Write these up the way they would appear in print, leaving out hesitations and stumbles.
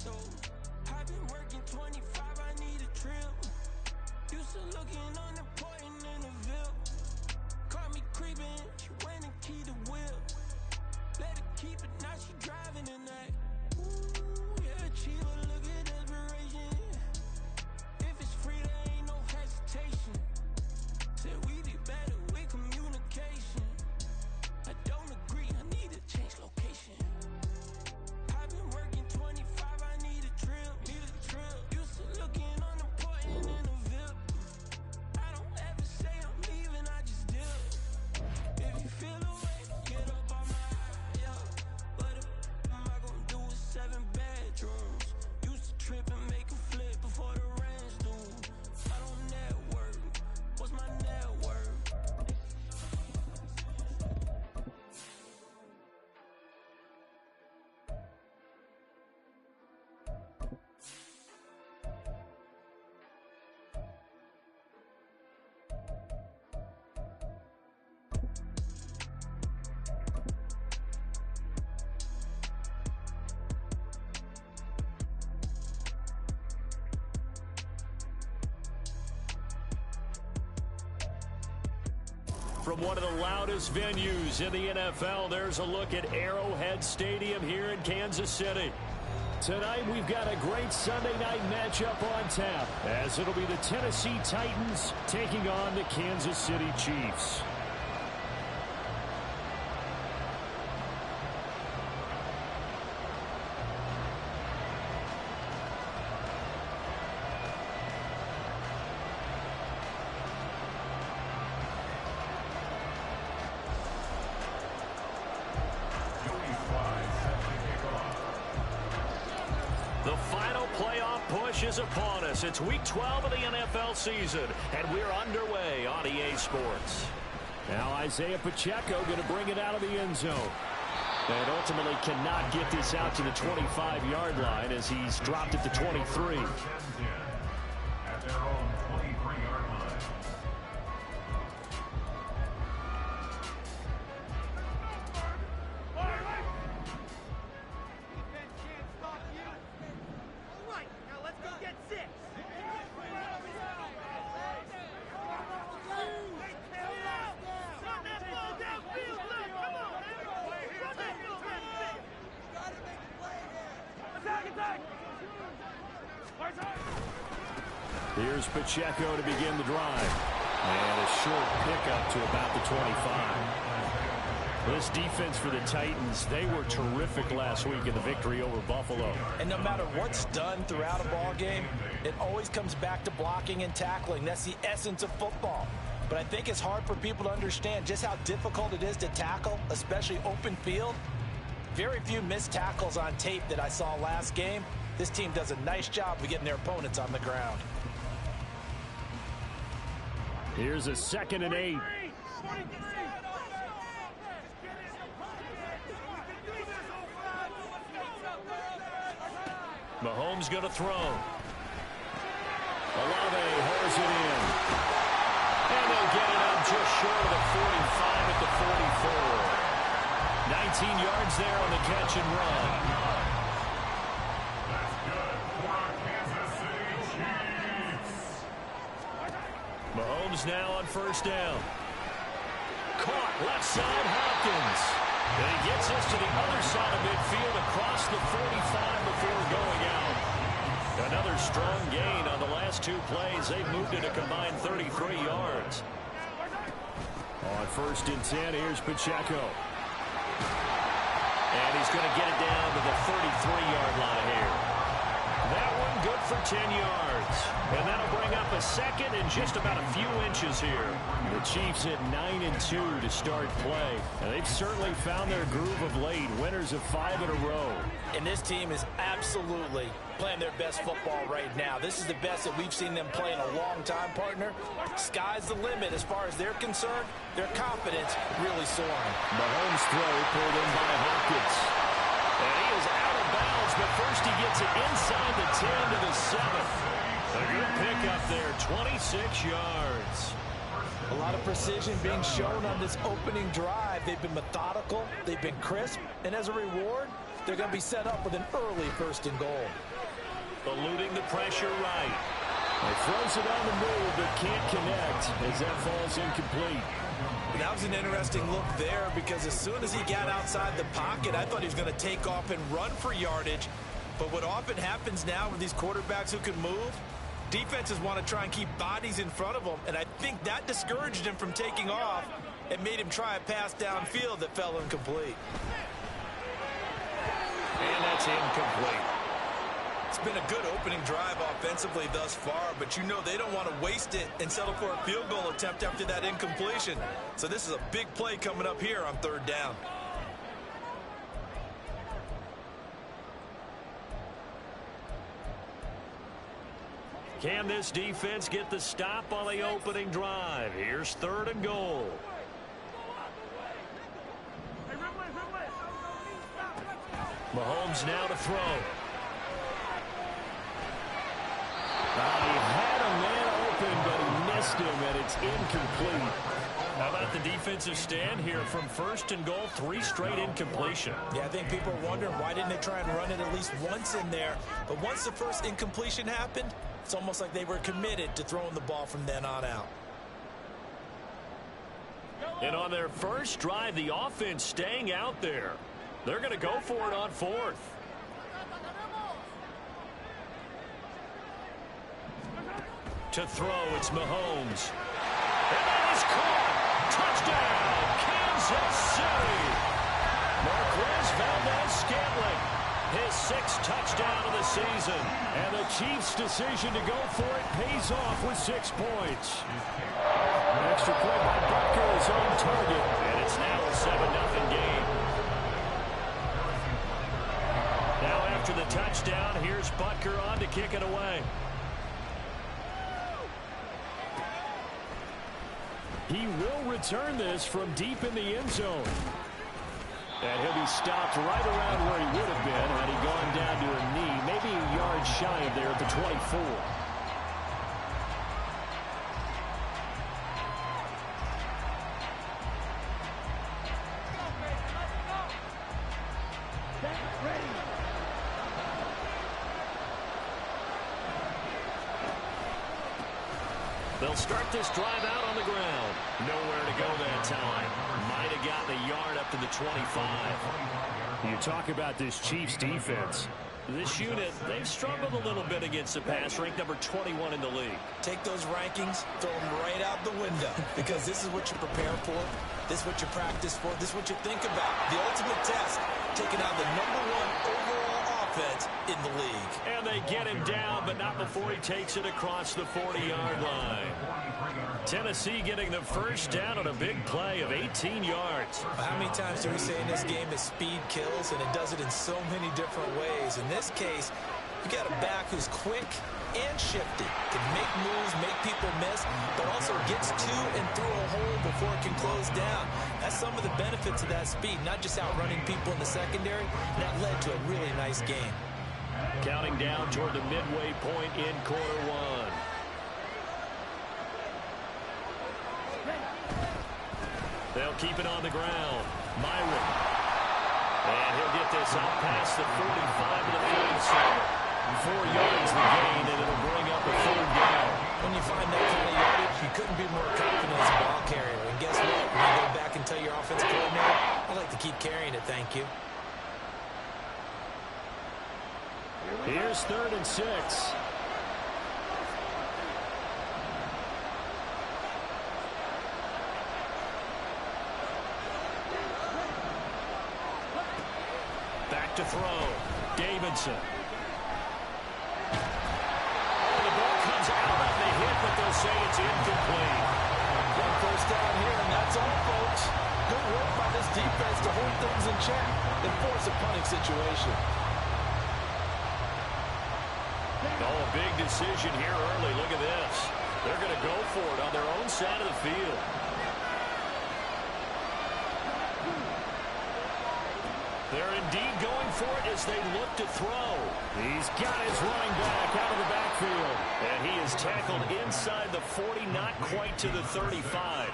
so I've been working 25, I need a trip. Used to looking unimportant in the Ville. Caught me creeping, she went and keyed the wheel. Let her keep it, now she driving in that. Ooh, yeah, achiever, look at desperation. If it's free, there ain't no hesitation. Said we be better with communication. I don't agree, I need to change location. I've been working 25, I need a trip, Used to looking unimportant in the Ville. I don't ever say I'm leaving, I just dip. If you feel away, get up on my yeah. What am I gonna do with 7 bedrooms? Used to trip and make a flip before the rent's due. I don't network, what's my net worth? From one of the loudest venues in the NFL, there's a look at Arrowhead Stadium here in Kansas City. Tonight, we've got a great Sunday night matchup on tap, as it'll be the Tennessee Titans taking on the Kansas City Chiefs. The final playoff push is upon us. It's week 12 of the NFL season, and we're underway on EA Sports. Now Isaiah Pacheco going to bring it out of the end zone. And ultimately cannot get this out to the 25-yard line as he's dropped it to 23. At their own 23-yard line. Here's Pacheco to begin the drive. And a short pickup to about the 25. This defense for the Titans, they were terrific last week in the victory over Buffalo. And no matter what's done throughout a ball game, it always comes back to blocking and tackling. That's the essence of football. But I think it's hard for people to understand just how difficult it is to tackle, especially open field. Very few missed tackles on tape that I saw last game. This team does a nice job of getting their opponents on the ground. Here's a 2nd and 8. Mahomes going to throw. Olave holds it in. And they'll get it up just short of the 45 at the 44. 19 yards there on the catch and run. Mahomes now on 1st down. Caught left side, Hopkins. And he gets us to the other side of midfield across the 45 before going out. Another strong gain on the last 2 plays. They've moved it a combined 33 yards. On 1st and 10, here's Pacheco. And he's going to get it down to the 33-yard line here. That one good for 10 yards. And that'll bring up a 2nd and just about a few inches here. The Chiefs at 9-2 to start play. And they've certainly found their groove of late. Winners of 5 in a row. And this team is absolutely playing their best football right now. This is the best that we've seen them play in a long time, partner. Sky's the limit as far as they're concerned. Their confidence really soaring. Mahomes' throw pulled in by Hopkins. And he is out of bounds, but first he gets it inside the 10 to the 7. A good pickup there, 26 yards. A lot of precision being shown on this opening drive. They've been methodical, they've been crisp, and as a reward, they're going to be set up with an early 1st and goal. Eluding the pressure right. He throws it on the move, but can't connect as that falls incomplete. That was an interesting look there because as soon as he got outside the pocket, I thought he was going to take off and run for yardage. But what often happens now with these quarterbacks who can move, defenses want to try and keep bodies in front of them, and I think that discouraged him from taking off and made him try a pass downfield that fell incomplete. And that's incomplete. It's been a good opening drive offensively thus far, but you know they don't want to waste it and settle for a field goal attempt after that incompletion. So this is a big play coming up here on 3rd down. Can this defense get the stop on the opening drive? Here's 3rd and goal. Mahomes now to throw. He had a man open, but he missed him, and it's incomplete. How about the defensive stand here from 1st and goal, 3 straight incompletion? Yeah, I think people are wondering why didn't they try and run it at least once in there. But once the first incompletion happened, it's almost like they were committed to throwing the ball from then on out. And on their first drive, the offense staying out there. They're going to go for it on 4th. To throw, it's Mahomes. And that is caught. Touchdown, Kansas City. Marquez Valdez-Scantling, his 6th touchdown of the season. And the Chiefs' decision to go for it pays off with 6 points. An extra point by Butker is on target. And it's now a 7-0 game. Now after the touchdown, here's Butker on to kick it away. He will return this from deep in the end zone. And he'll be stopped right around where he would have been had he gone down to a knee, maybe a yard shy of there at the 24. They'll start this drive out on the ground. Nowhere to go that time. Might have gotten a yard up to the 25. You talk about this Chiefs defense. This unit, they've struggled a little bit against the pass, ranked number 21 in the league. Take those rankings, throw them right out the window, because this is what you prepare for, this is what you practice for, this is what you think about. The ultimate test, taking out the #1 overall offense in the league. And they get him down, but not before he takes it across the 40-yard line. Tennessee getting the first down on a big play of 18 yards. How many times do we say in this game that speed kills, and it does it in so many different ways? In this case, you got a back who's quick and shifty, can make moves, make people miss, but also gets to and through a hole before it can close down. That's some of the benefits of that speed, not just outrunning people in the secondary. And that led to a really nice game. Counting down toward the midway point in quarter 1. They'll keep it on the ground. Myron. And he'll get this out past the 45 to the 47. 4 yards the gain, and it'll bring up a 3rd down. When you find that kind of yardage, you couldn't be more confident as a ball carrier. And guess what? When you go back and tell your offensive coordinator, I'd like to keep carrying it, thank you. Here's 3rd and 6. Back to throw. Davidson. The ball comes out of the hit, but they'll say it's incomplete. One 1st down here, and that's all, folks. Good work by this defense to hold things in check and force a punting situation. Oh, a big decision here early. Look at this. They're going to go for it on their own side of the field. They're indeed going for it as they look to throw. He's got his running back out of the backfield. And he is tackled inside the 40, not quite to the 35.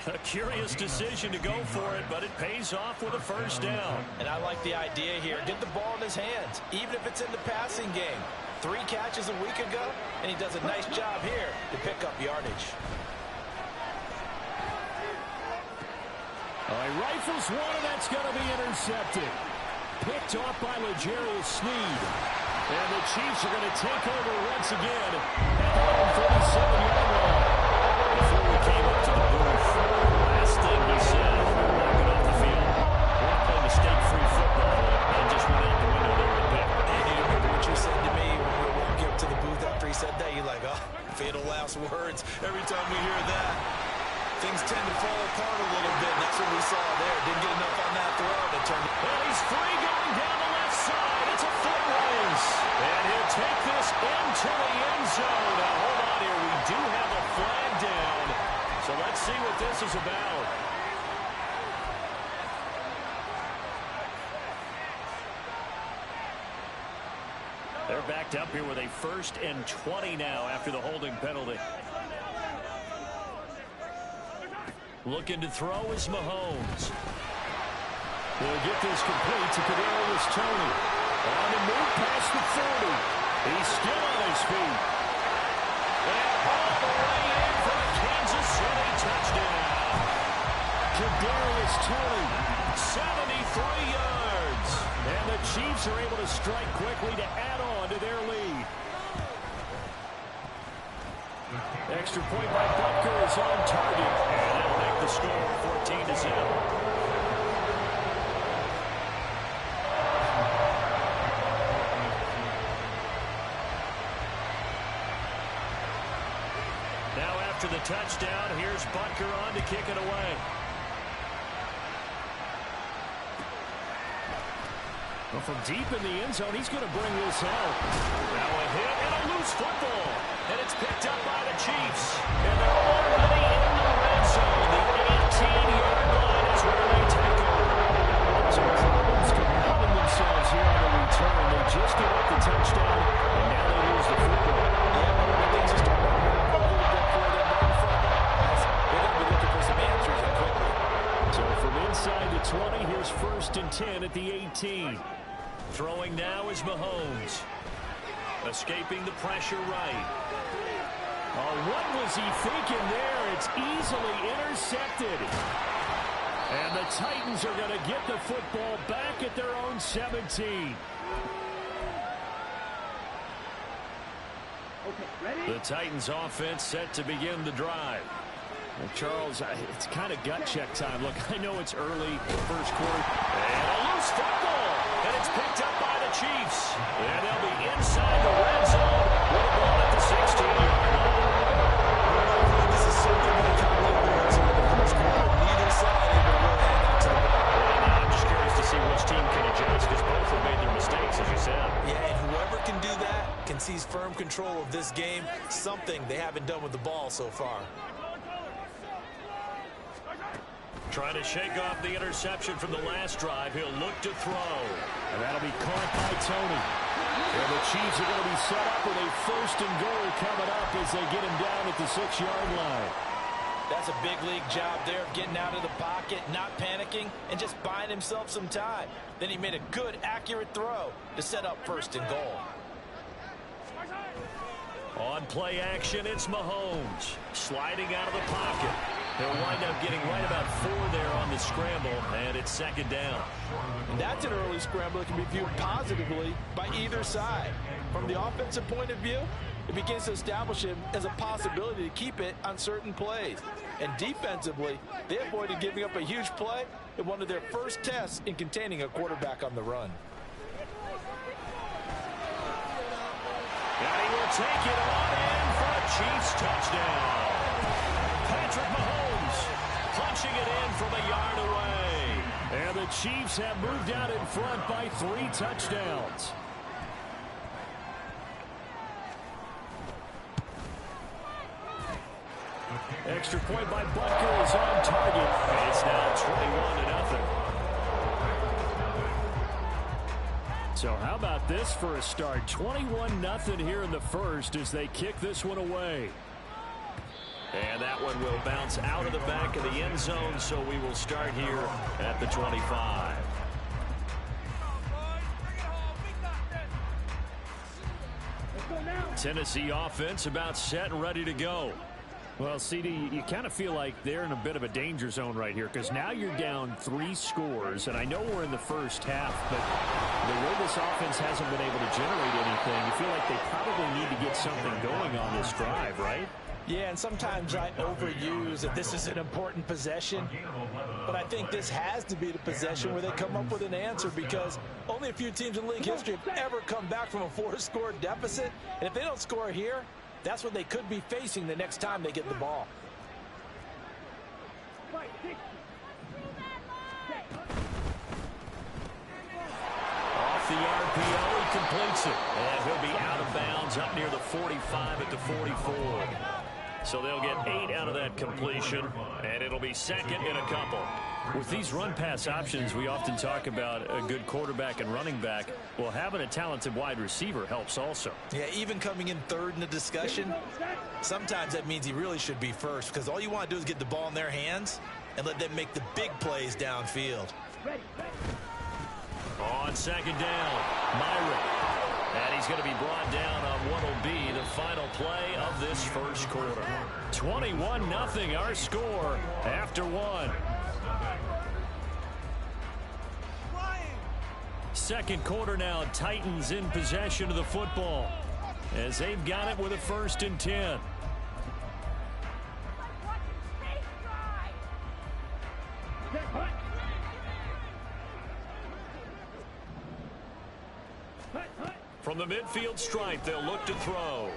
A curious decision to go for it, but it pays off with a first down. And I like the idea here. Get the ball in his hands, even if it's in the passing game. 3 catches a week ago, and he does a nice job here to pick up yardage. He rifles one, and that's going to be intercepted. Picked off by L'Jarius Sneed. And the Chiefs are going to take over once again at the 47-yard line. Before we came up to the booth, last thing he said, walking off the field, want to play mistake-free football, and just went out the window there with pick. And you remember what you said to me when we were walking up to the booth after he said that? You're like, oh, fatal last words. Every time we hear that, things tend to fall apart a little bit, and that's what we saw there. Didn't get enough on that throw to turn. And he's free going down the left side. It's a foot race. And he'll take this into the end zone. Now, hold on here. We do have a flag down. So let's see what this is about. They're backed up here with a 1st and 20 now after the holding penalty. Looking to throw is Mahomes. He'll get this complete to Kadarius Toney. On the move past the 40. He's still on his feet. And all the way in for the Kansas City touchdown. Kadarius Toney, 73 yards. And the Chiefs are able to strike quickly to add on to their lead. Extra point by Butker is on target. And that'll make the score 14-0. Now after the touchdown, here's Butker on to kick it away. Well, from deep in the end zone, he's going to bring this out. Now a hit and a loose football. And it's picked up by the Chiefs. And they're already in the red zone. The 18-yard line is where they take over. Some problems compounding themselves here on the return. They just give up the touchdown, and now they lose the football. Yeah, but everything's just starting to happen a little bit for them right in front of their eyes. They're going to be looking for some answers and quickly. So from inside the 20, here's 1st and 10 at the 18. Throwing now is Mahomes. Escaping the pressure right. Oh, what was he thinking there? It's easily intercepted. And the Titans are going to get the football back at their own 17. The Titans offense set to begin the drive. Well, Charles, it's kind of gut check time. Look, I know it's early, first quarter. And a loose football. And it's picked up by the Chiefs. And they'll be inside the red zone with a ball at the 16-yard line. This is something that Cowboys in the first quarter. Neither side able to really hang on to the ball. And I'm just curious to see which team can adjust, because both have made their mistakes, as you said. Yeah, and whoever can do that can seize firm control of this game, something they haven't done with the ball so far. Trying to shake off the interception from the last drive. He'll look to throw. And that'll be caught by Toney. And the Chiefs are going to be set up with a 1st and goal coming up as they get him down at the 6-yard line. That's a big league job there of getting out of the pocket, not panicking, and just buying himself some time. Then he made a good, accurate throw to set up 1st and goal. On play action, it's Mahomes. Sliding out of the pocket. He'll wind up getting right about 4 there on the scramble, and it's 2nd down. And that's an early scramble that can be viewed positively by either side. From the offensive point of view, it begins to establish him as a possibility to keep it on certain plays. And defensively, they avoided giving up a huge play in one of their first tests in containing a quarterback on the run. And he will take it on in for a Chiefs touchdown. Patrick Mahomes punching it in from a yard away. And the Chiefs have moved out in front by 3 touchdowns. Extra point by Butker is on target. And it's now 21-0. So how about this for a start? 21-0 here in the first as they kick this one away. And that one will bounce out of the back of the end zone, so we will start here at the 25. Tennessee offense about set and ready to go. Well, CD, you kind of feel like they're in a bit of a danger zone right here because now you're down 3 scores, and I know we're in the first half, but the way this offense hasn't been able to generate anything, you feel like they probably need to get something going on this drive, right? Yeah, and sometimes I overuse that this is an important possession, but I think this has to be the possession where they come up with an answer because only a few teams in league history have ever come back from a 4-score deficit, and if they don't score here, that's what they could be facing the next time they get the ball. Off the RPO, he completes it. And he'll be out of bounds up near the 45 at the 44. So they'll get 8 out of that completion, and it'll be second in a couple. With these run-pass options, we often talk about a good quarterback and running back. Well, having a talented wide receiver helps also. Yeah, even coming in third in the discussion, sometimes that means he really should be first because all you want to do is get the ball in their hands and let them make the big plays downfield. On second down, Myron. And he's going to be brought down on what will be the final play of this first quarter. 21-0 our score after 1. Second quarter now, Titans in possession of the football as they've got it with a 1st and 10. From the midfield stripe, they'll look to throw.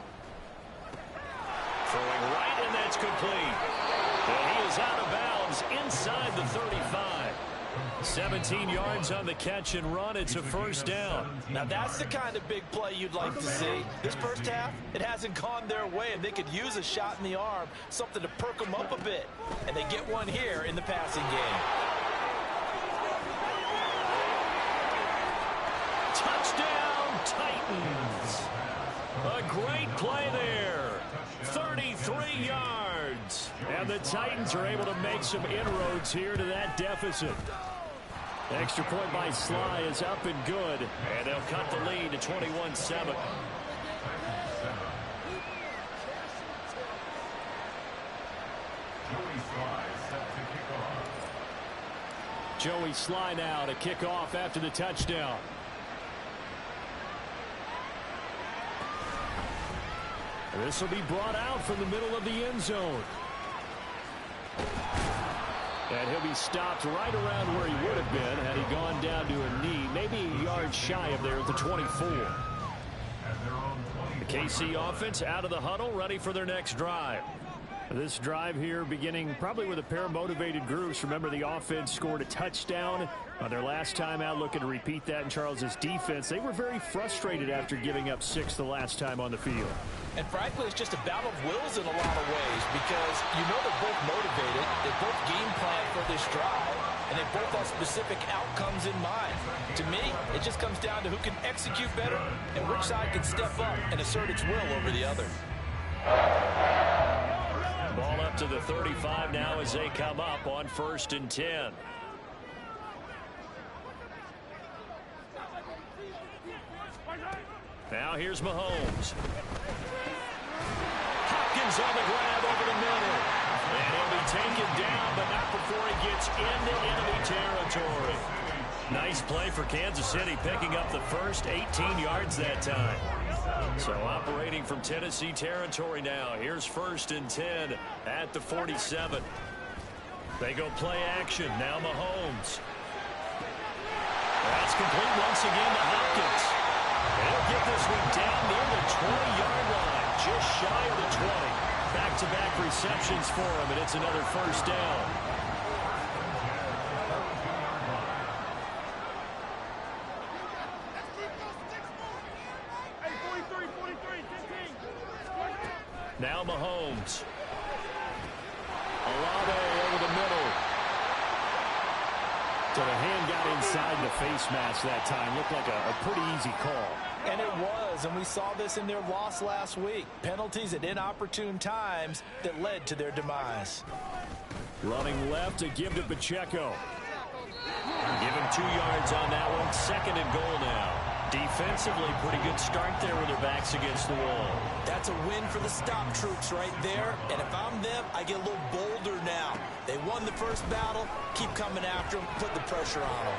Throwing right, and that's complete. And he is out of bounds inside the 35. 17 yards on the catch and run. It's a 1st down. Now that's the kind of big play you'd like to see. This first half, it hasn't gone their way, and they could use a shot in the arm, something to perk them up a bit. And they get one here in the passing game. Touchdown, Titans. A great play there. 33 yards. And the Titans are able to make some inroads here to that deficit. Extra point by Sly is up and good. And they'll cut the lead to 21-7. Joey Sly now to kick off after the touchdown. This will be brought out from the middle of the end zone. And he'll be stopped right around where he would have been had he gone down to a knee, maybe a yard shy of there at the 24. The KC offense out of the huddle, ready for their next drive. This drive here beginning probably with a pair of motivated groups. Remember, the offense scored a touchdown on their last time out, looking to repeat that in Charles's defense. They were very frustrated after giving up 6 the last time on the field. And frankly, it's just a battle of wills in a lot of ways because you know they're both motivated, they both game plan for this drive, and they both have specific outcomes in mind. To me, it just comes down to who can execute better and which side can step up and assert its will over the other. Ball up to the 35 now as they come up on 1st and 10. Now here's Mahomes. Hopkins on the grab over the middle. And he'll be taken down, but not before he gets into enemy territory. Nice play for Kansas City, picking up the first 18 yards that time. So operating from Tennessee territory now. Here's 1st and 10 at the 47. They go play action. Now Mahomes. That's complete once again to Hopkins. They'll get this one down near the 20-yard line, just shy of the 20. Back-to-back receptions for him, and it's another 1st down. Now Mahomes. Olave over the middle. So the hand got inside the face mask that time. Looked like a pretty easy call. And it was. Eagles, and we saw this in their loss last week. Penalties at inopportune times that led to their demise. Running left to give to Pacheco. Give him 2 yards on that one. 2nd and goal now. Defensively, pretty good start there with their backs against the wall. That's a win for the stop troops right there. And if I'm them, I get a little bolder now. They won the first battle. Keep coming after them. Put the pressure on them.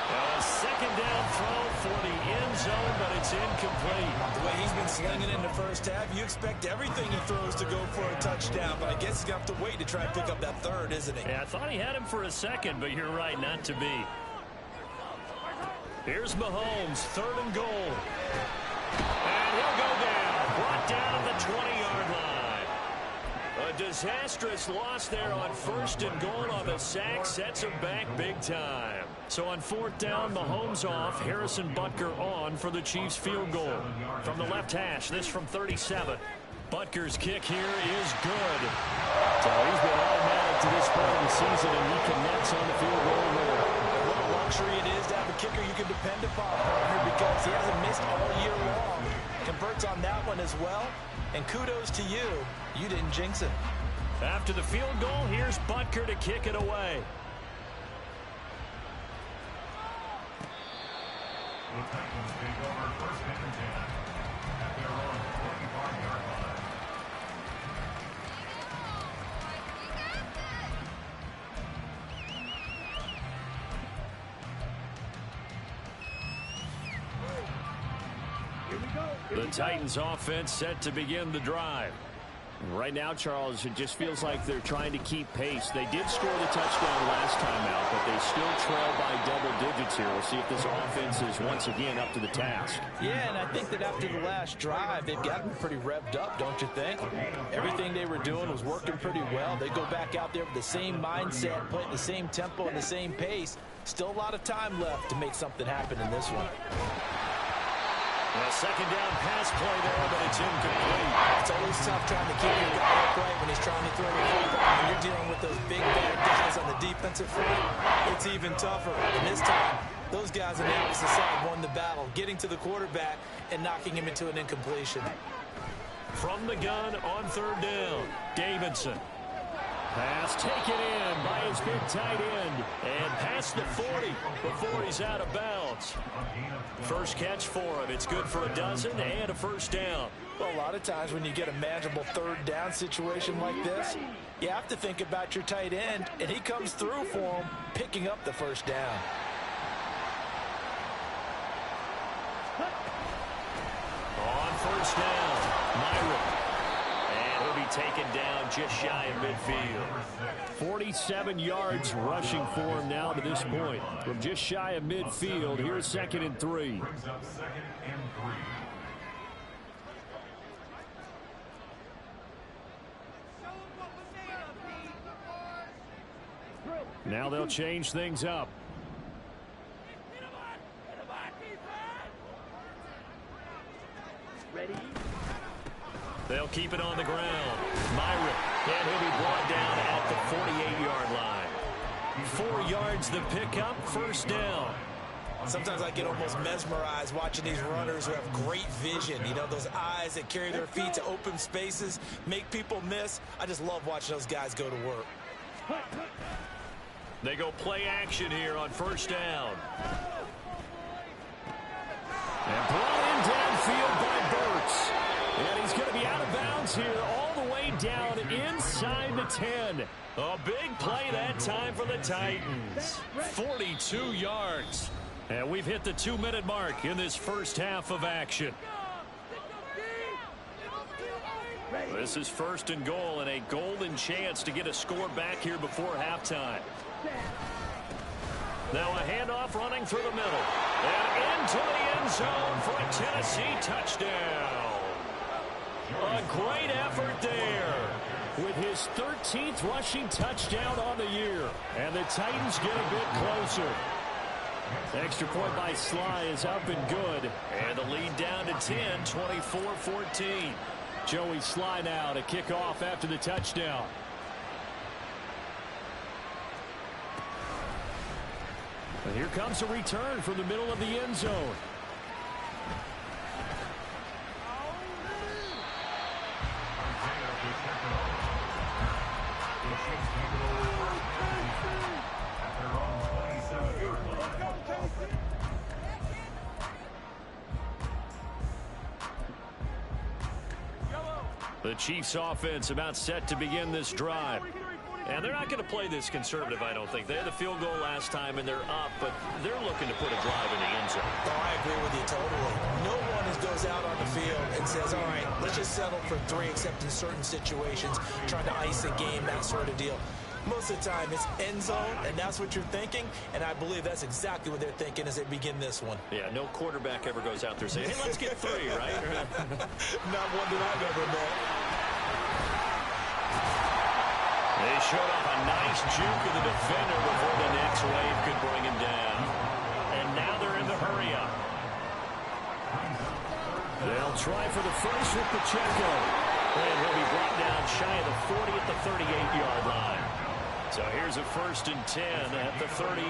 A 2nd down throw for the end zone, but it's incomplete. The way he's been slinging in the first half, you expect everything he throws to go for a touchdown. But I guess he's going to have to wait to try and pick up that 3rd, isn't he? Yeah, I thought he had him for a 2nd, but you're right, not to be. Here's Mahomes, 3rd and goal. And he'll go down. Brought down at the 20-yard line. A disastrous loss there on 1st and goal on the sack. Sets him back big time. So on 4th down, Mahomes off. Harrison Butker on for the Chiefs field goal. From the left hash, this from 37. Butker's kick here is good. So he's been automatic to this point of the season, and he connects on the field goal there. What a luxury it is to have a kicker you can depend upon, partner, because he hasn't missed all year long. Converts on that one as well. And kudos to you. You didn't jinx it. After the field goal, here's Butker to kick it away. The Titans take over 1st and 10 at their own 25-yard line. The Titans offense set to begin the drive. Right now, Charles, it just feels like they're trying to keep pace. They did score the touchdown last time out, but they still trail by double digits here. We'll see if this offense is once again up to the task. Yeah, and I think that after the last drive, they've gotten pretty revved up, don't you think? Everything they were doing was working pretty well. They go back out there with the same mindset, playing the same tempo and the same pace. Still a lot of time left to make something happen in this one. A 2nd down pass play there, but it's incomplete. It's always tough trying to keep your guy upright when he's trying to throw the football. When you're dealing with those big, bad guys on the defensive front, it's even tougher. And this time, those guys on the opposite side won the battle, getting to the quarterback and knocking him into an incompletion. From the gun on 3rd down, Davidson. Pass taken in by his big tight end. And past the 40 before he's out of bounds. First catch for him. It's good for a dozen and a 1st down. Well, a lot of times when you get a manageable 3rd down situation like this, you have to think about your tight end, and he comes through for him, picking up the 1st down. On 1st down, Myron. And he'll be taken down just shy of midfield. 47 yards rushing for him now to this point. From just shy of midfield, here's 2nd and 3. Brings up 2nd and 3. Now they'll change things up. They'll keep it on the ground. Myron, and he'll be brought down at the 48-yard line. 4 yards the pickup, 1st down. Sometimes I get almost mesmerized watching these runners who have great vision. You know, those eyes that carry their feet to open spaces, make people miss. I just love watching those guys go to work. They go play action here on 1st down. And brought in downfield by Burks. And he's going to be out of bounds here all the way down inside the 10. A big play that time for the Titans. 42 yards. And we've hit the 2-minute mark in this first half of action. This is 1st and goal and a golden chance to get a score back here before halftime. Now a handoff running through the middle. And into the end zone for a Tennessee touchdown. A great effort there. With his 13th rushing touchdown on the year. And the Titans get a bit closer. Extra point by Sly is up and good. And the lead down to 10, 24-14. Joey Sly now to kick off after the touchdown. And here comes a return from the middle of the end zone. The Chiefs offense about set to begin this drive. And they're not going to play this conservative, I don't think. They had the field goal last time, and they're up, but they're looking to put a drive in the end zone. Oh, I agree with you totally. No one goes out on the field and says, all right, let's just settle for 3, except in certain situations, trying to ice a game, that sort of deal. Most of the time, it's end zone, and that's what you're thinking, and I believe that's exactly what they're thinking as they begin this one. Yeah, no quarterback ever goes out there saying, hey, let's get 3, right? Not one that I've ever met. They showed off a nice juke of the defender before the next wave could bring him down. And now they're in the hurry-up. They'll try for the first with Pacheco. And he'll be brought down shy of the 40 at the 38-yard line. So here's a 1st and 10 at the 38.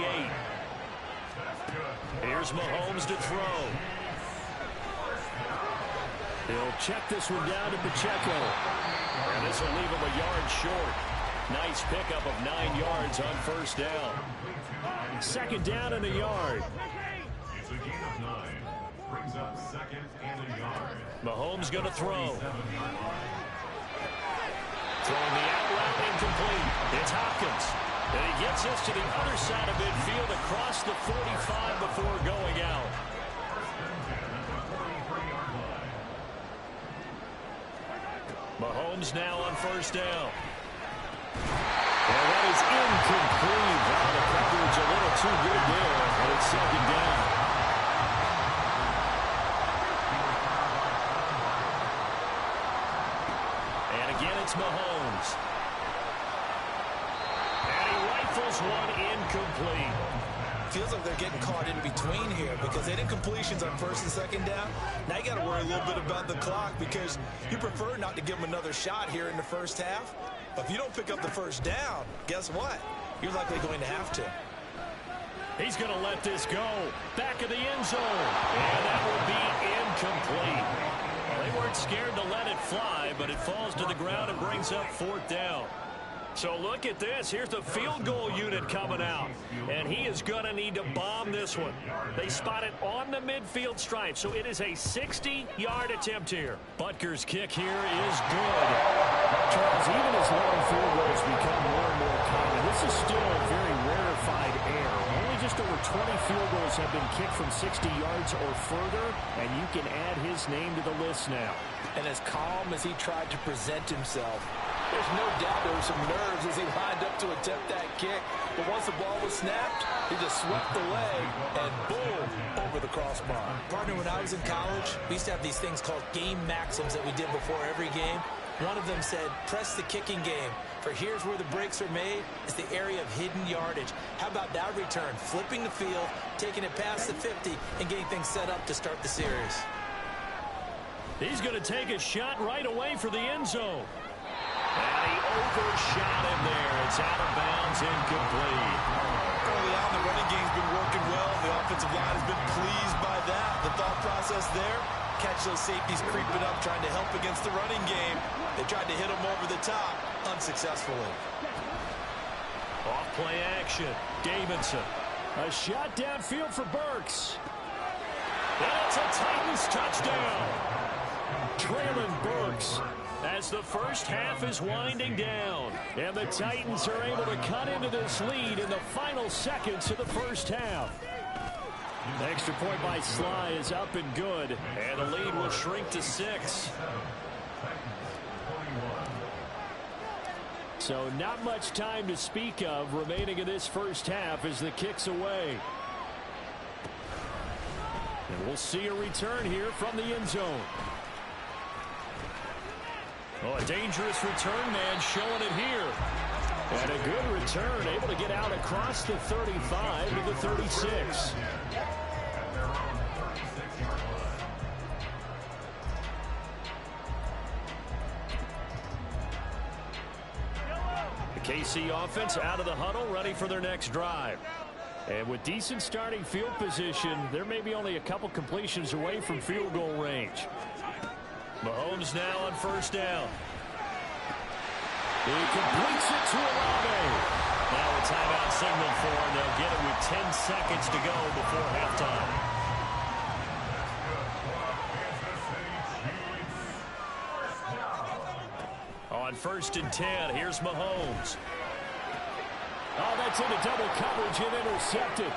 Here's Mahomes to throw. He'll check this one down to Pacheco. And this will leave him a yard short. Nice pickup of 9 yards on 1st down. 2nd down and a yard. It's a gain of 9. Brings up 2nd and a yard. Mahomes going to throw. Throwing the out route incomplete. It's Hopkins. And he gets us to the other side of midfield across the 45 before going out. Mahomes now on 1st down. And that is incomplete. Wow, the coverage a little too good there. And it's 2nd down. And again, it's Mahomes. And he rifles one incomplete. Feels like they're getting caught in between here because they did completions on 1st and 2nd down. Now you got to worry a little bit about the clock because you prefer not to give them another shot here in the 1st half. But if you don't pick up the 1st down, guess what? You're likely going to have to. He's going to let this go. Back of the end zone. And that will be incomplete. Well, they weren't scared to let it fly, but it falls to the ground and brings up 4th down. So look at this. Here's the field goal unit coming out. And he is going to need to bomb this one. They spot it on the midfield stripe. So it is a 60-yard attempt here. Butker's kick here is good. Charles, even as long field goals become more and more common, this is still a very rarefied air. Only just over 20 field goals have been kicked from 60 yards or further, and you can add his name to the list now. And as calm as he tried to present himself, there's no doubt there were some nerves as he lined up to attempt that kick. But once the ball was snapped, he just swept the leg and boom, over the crossbar. Partner, when I was in college, we used to have these things called game maxims that we did before every game. One of them said, press the kicking game. For here's where the breaks are made. It's the area of hidden yardage. How about that return? Flipping the field, taking it past the 50, and getting things set up to start the series. He's going to take a shot right away for the end zone. And he overshot him there. It's out of bounds, incomplete. Early on, the running game's been working well. The offensive line has been pleased by that. The thought process there, catch those safeties creeping up, trying to help against the running game. They tried to hit him over the top, unsuccessfully. Off play action. Davidson. A shot downfield for Burks. That's a Titans touchdown. Traylon Burks as the 1st half is winding down. And the Titans are able to cut into this lead in the final seconds of the 1st half. The extra point by Sly is up and good. And the lead will shrink to 6. So not much time to speak of remaining in this 1st half as the kick's away. And we'll see a return here from the end zone. Oh, a dangerous return man showing it here. And a good return, able to get out across the 35 to the 36. The KC offense out of the huddle, ready for their next drive. And with decent starting field position, there may be only a couple completions away from field goal range. Mahomes now on 1st down. He completes it to Olave. Now a timeout signal for him. They'll get it with 10 seconds to go before halftime. on 1st and 10. Here's Mahomes. Oh, that's into double coverage and intercepted.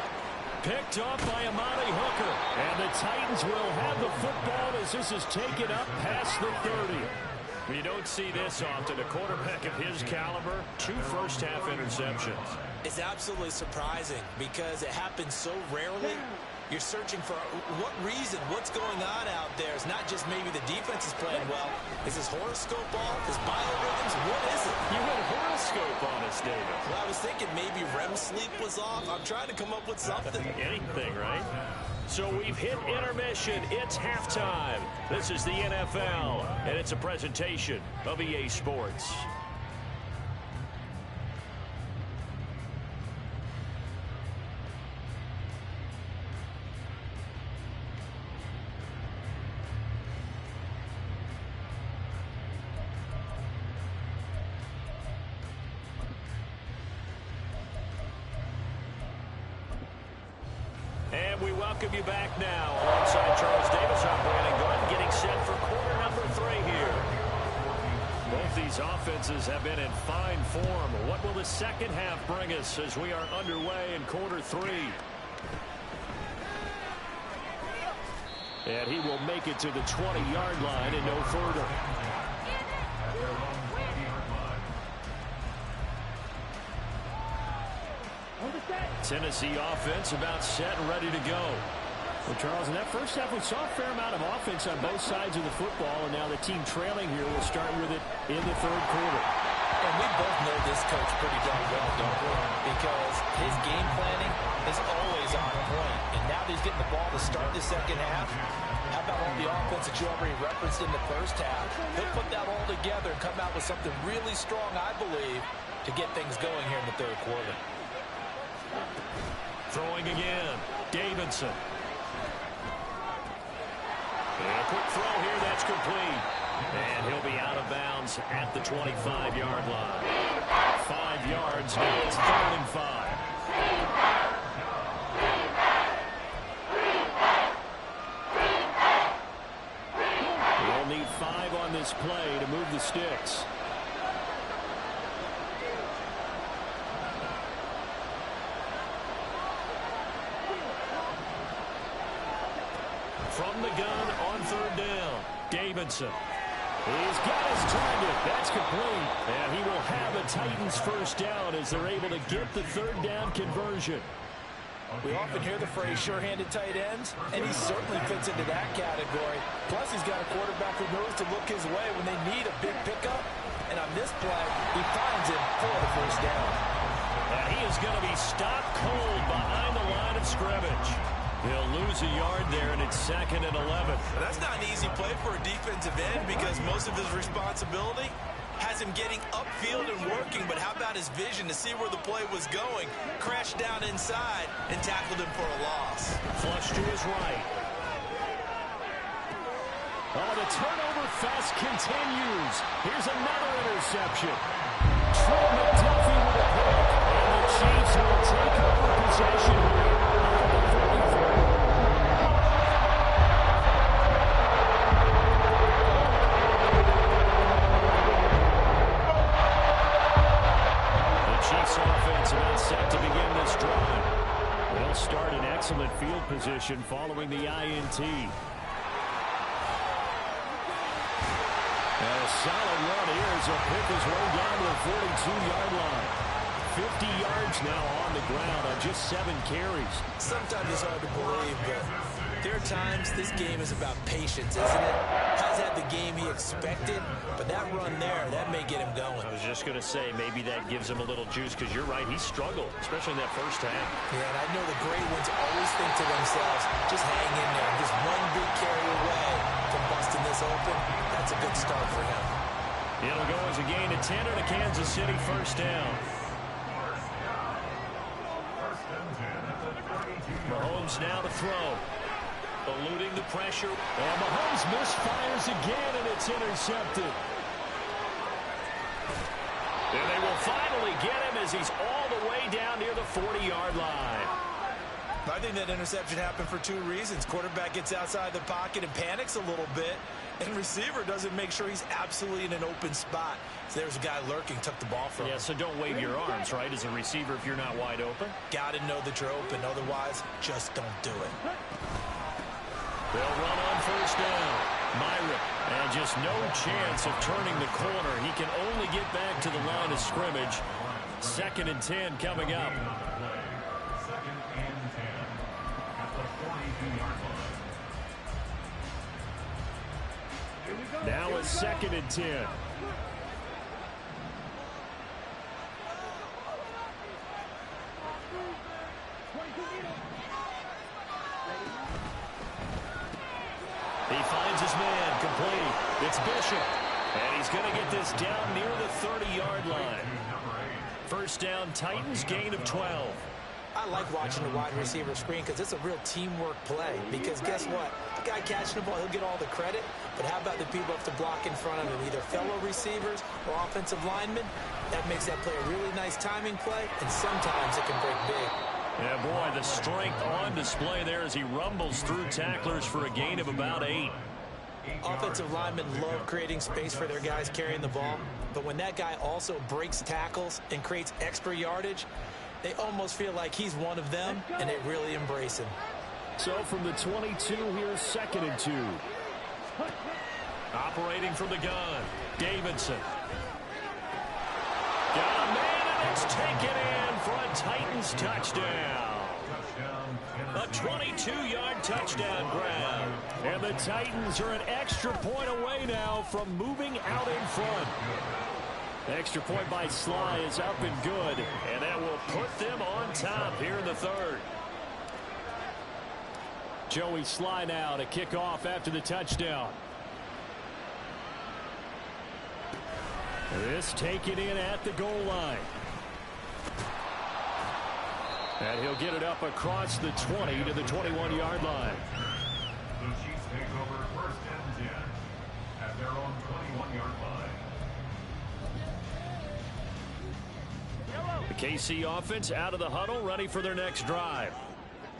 Picked off by Amani Hooker. And the Titans will have the football as this is taken up past the 30. You don't see this often. A quarterback of his caliber, 2 first-half interceptions. It's absolutely surprising because it happens so rarely. You're searching for what reason, what's going on out there. It's not just maybe the defense is playing well. Is his horoscope off? His biorhythms? What is it? You had horoscope on us, David. Well, I was thinking maybe REM sleep was off. I'm trying to come up with something. Anything, right? So we've hit intermission. It's halftime. This is the NFL, and it's a presentation of EA Sports. And we welcome you back now. Alongside Charles Davis, I'm Brandon Gordon, getting set for quarter number 3 here. Both these offenses have been in fine form. What will the second half bring us as we are underway in quarter 3? And he will make it to the 20-yard line and no further. Tennessee offense about set and ready to go. Well, Charles, in that first half, we saw a fair amount of offense on both sides of the football, and now the team trailing here will start with it in the third quarter. And we both know this coach pretty darn well, don't we? Because his game planning is always on point. And now that he's getting the ball to start the second half, how about all the offense that you already referenced in the first half? He'll put that all together and come out with something really strong, I believe, to get things going here in the third quarter. Throwing again, Davidson. And a quick throw here, that's complete. And he'll be out of bounds at the 25-yard line. 5 yards, now it's 3rd and 5. We'll need 5 on this play to move the sticks. From the gun on 3rd down, Davidson. He's got his target. That's complete. And he will have the Titans first down as they're able to get the 3rd down conversion. We often hear the phrase sure-handed tight ends, and he certainly fits into that category. Plus, he's got a quarterback who knows to look his way when they need a big pickup. And on this play, he finds him for the first down. And he is going to be stopped cold behind the line of scrimmage. He'll lose a yard there, and it's 2nd and 11. That's not an easy play for a defensive end because most of his responsibility has him getting upfield and working, but how about his vision to see where the play was going, crashed down inside, and tackled him for a loss. Flush to his right. Oh, the turnover fest continues. Here's another interception. Trent McDuffie with a pick, and the Chiefs will take over possession here. Set to begin this drive. They'll start in excellent field position following the INT. And a solid run here as he'll pick his way down to the 42-yard line. 50 yards now on the ground on just 7 carries. Sometimes it's hard to believe, but there are times this game is about patience, isn't it? Has had the game he expected, but that run there, that may get him going. I was just going to say, maybe that gives him a little juice, because you're right, he struggled, especially in that first half. Yeah, and I know the great ones always think to themselves, just hang in there, just one big carry away from busting this open. That's a good start for him. It'll go as a gain of 10 and a Kansas City first down. Mahomes now to throw. Eluding the pressure. And Mahomes misfires again, and it's intercepted. And they will finally get him as he's all the way down near the 40-yard line. I think that interception happened for two reasons. Quarterback gets outside the pocket and panics a little bit, and receiver doesn't make sure he's absolutely in an open spot. So there's a guy lurking, took the ball from him. Yeah, so don't wave your arms, right, as a receiver if you're not wide open. Got to know that you're open. Otherwise, just don't do it. They'll run on first down. Myrick, and just no chance of turning the corner. He can only get back to the line of scrimmage. 2nd and 10 coming up. 2nd and 10 at the 42-yard line. Now a 2nd and 10. He finds his man, complete. It's Bishop. And he's going to get this down near the 30-yard line. First down, Titans, gain of 12. I like watching the wide receiver screen because it's a real teamwork play. Because guess what? The guy catching the ball, he'll get all the credit. But how about the people who have to block in front of him, either fellow receivers or offensive linemen? That makes that play a really nice timing play, and sometimes it can break big. Yeah, boy, the strength on display there as he rumbles through tacklers for a gain of about 8. Offensive linemen love creating space for their guys carrying the ball, but when that guy also breaks tackles and creates extra yardage, they almost feel like he's one of them, and they really embrace him. So from the 22, here's 2nd and 2. Operating from the gun, Davidson. Got a man, and it's taken in for a Titans touchdown. A 22-yard touchdown grab. And the Titans are an extra point away now from moving out in front. The extra point by Sly is up and good, and that will put them on top here in the 3rd. Joey Sly now to kick off after the touchdown. This taken in at the goal line. And he'll get it up across the 20 to the 21-yard line. The Chiefs take over 1st and 10 at their own 21-yard line. The KC offense out of the huddle, ready for their next drive.